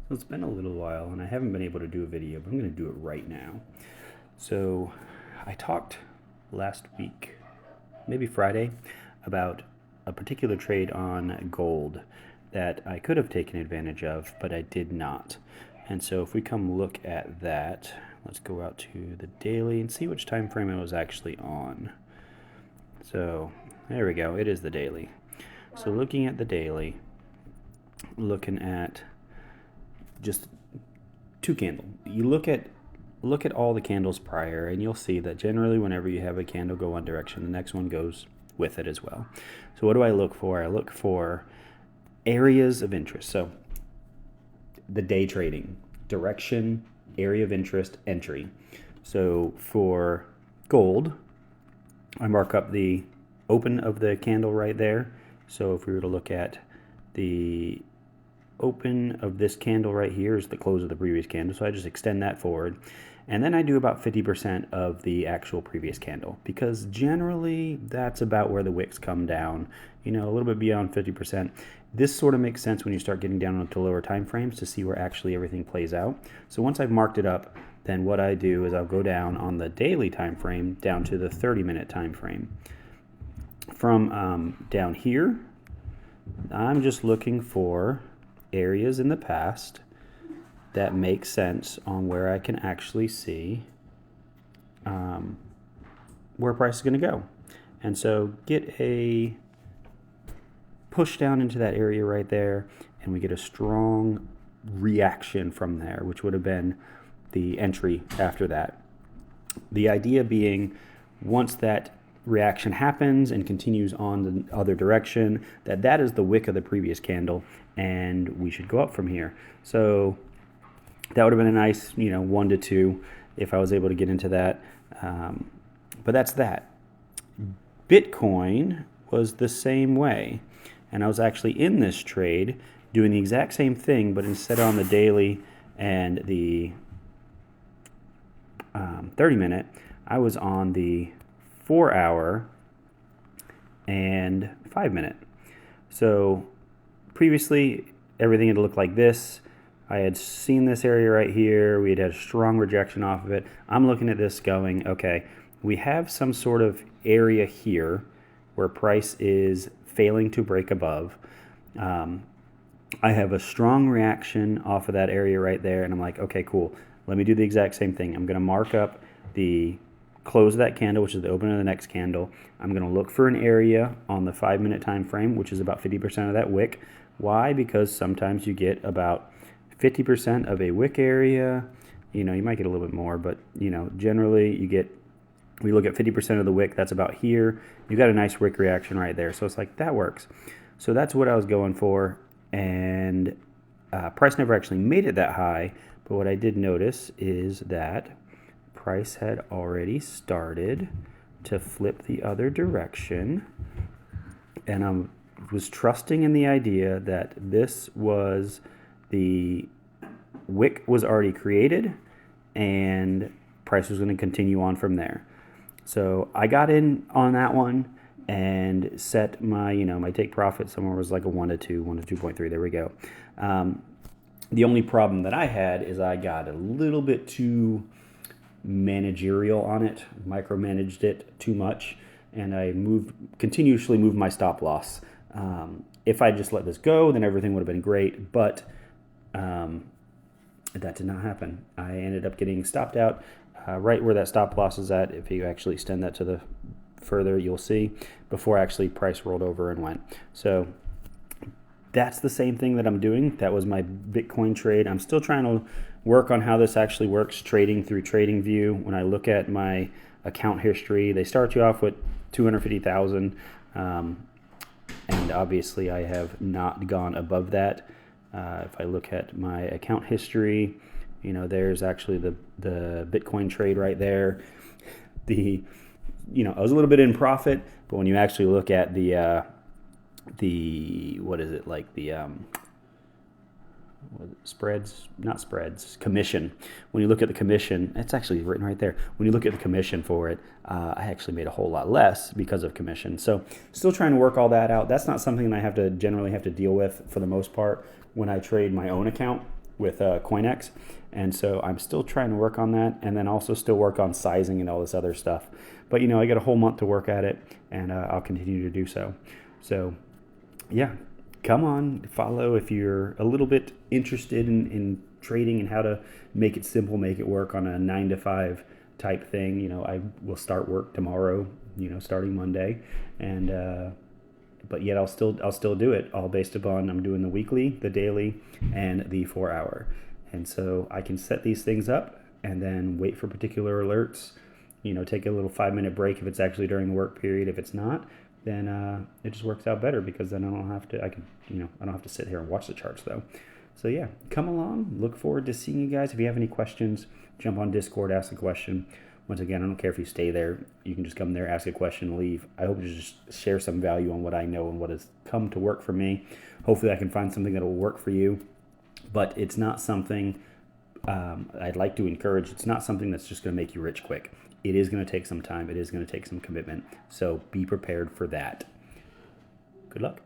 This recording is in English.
Well, it's been a little while and I haven't been able to do a video, but I'm going to do it right now. So I talked last week, maybe Friday, about a particular trade on gold that I could have taken advantage of, but I did not. And so if we come look at that, let's go out to the daily and see which time frame it was actually on. So there we go, it is the daily. So looking at the daily, looking at just two candle. You look at all the candles prior and you'll see that generally whenever you have a candle go one direction, the next one goes with it as well. So what do I look for? I look for areas of interest. So the day trading, direction, area of interest, entry. So for gold, I mark up the open of the candle right there. So if we were to look at the open of this candle right here is the close of the previous candle, so I just extend that forward, and then I do about 50% of the actual previous candle, because generally that's about where the wicks come down, a little bit beyond 50%. This sort of makes sense when you start getting down into lower time frames to see where actually everything plays out. So once I've marked it up, then what I do is I'll go down on the daily time frame down to the 30-minute time frame. From down here, I'm just looking for areas in the past that make sense on where I can actually see where price is going to go. And so get a push down into that area right there, and we get a strong reaction from there, which would have been the entry after that. The idea being, once that reaction happens and continues on the other direction, that is the wick of the previous candle, and we should go up from here. So that would have been a nice 1 to 2 if I was able to get into that, but that's that. Bitcoin was the same way, and I was actually in this trade doing the exact same thing, but instead on the daily and the 30-minute, I was on the 4-hour and 5-minute. So previously everything had looked like this. I had seen this area right here. We had a strong rejection off of it. I'm looking at this going, okay, we have some sort of area here where price is failing to break above. I have a strong reaction off of that area right there, and I'm like, okay, cool. Let me do the exact same thing. I'm going to mark up the close of that candle, which is the open of the next candle. I'm going to look for an area on the 5-minute time frame, which is about 50% of that wick. Why? Because sometimes you get about 50% of a wick area. You might get a little bit more, but generally we look at 50% of the wick. That's about here. You got a nice wick reaction right there. So it's like, that works. So that's what I was going for, and price never actually made it that high. But what I did notice is that price had already started to flip the other direction, and I was trusting in the idea that this was the wick was already created and price was going to continue on from there. So I got in on that one and set my my take profit somewhere was like a 1 to 2, 1 to 2.3. There we go. The only problem that I had is I got a little bit too managerial on it, micromanaged it too much, and I continuously moved my stop loss. If I just let this go, then everything would have been great, but that did not happen. I ended up getting stopped out right where that stop loss is at. If you actually extend that to the further, you'll see before actually price rolled over and went. So that's the same thing that I'm doing. That was my Bitcoin trade. I'm still trying to work on how this actually works trading through TradingView. When I look at my account history, they start you off with 250,000, and obviously I have not gone above that. If I look at my account history, there's actually the Bitcoin trade right there. I was a little bit in profit, but when you actually look at the what is it, like the commission. When you look at the commission, it's actually written right there. When you look at the commission for it, I actually made a whole lot less because of commission. So still trying to work all that out. That's not something I generally have to deal with for the most part when I trade my own account. CoinEx. And so I'm still trying to work on that, and then also still work on sizing and all this other stuff. But I got a whole month to work at it, and I'll continue to do so. So yeah, come on, follow if you're a little bit interested in trading and how to make it simple, make it work on a 9 to 5 type thing. I will start work tomorrow, starting Monday, and but yet I'll still do it, all based upon I'm doing the weekly, the daily, and the 4-hour. And so I can set these things up and then wait for particular alerts. Take a little 5-minute break if it's actually during the work period. If it's not, then it just works out better, because then I don't have to. I don't have to sit here and watch the charts though. So yeah, come along. Look forward to seeing you guys. If you have any questions, jump on Discord, ask a question. Once again, I don't care if you stay there. You can just come there, ask a question, leave. I hope to just share some value on what I know and what has come to work for me. Hopefully I can find something that will work for you. But it's not something I'd like to encourage. It's not something that's just going to make you rich quick. It is going to take some time. It is going to take some commitment. So be prepared for that. Good luck.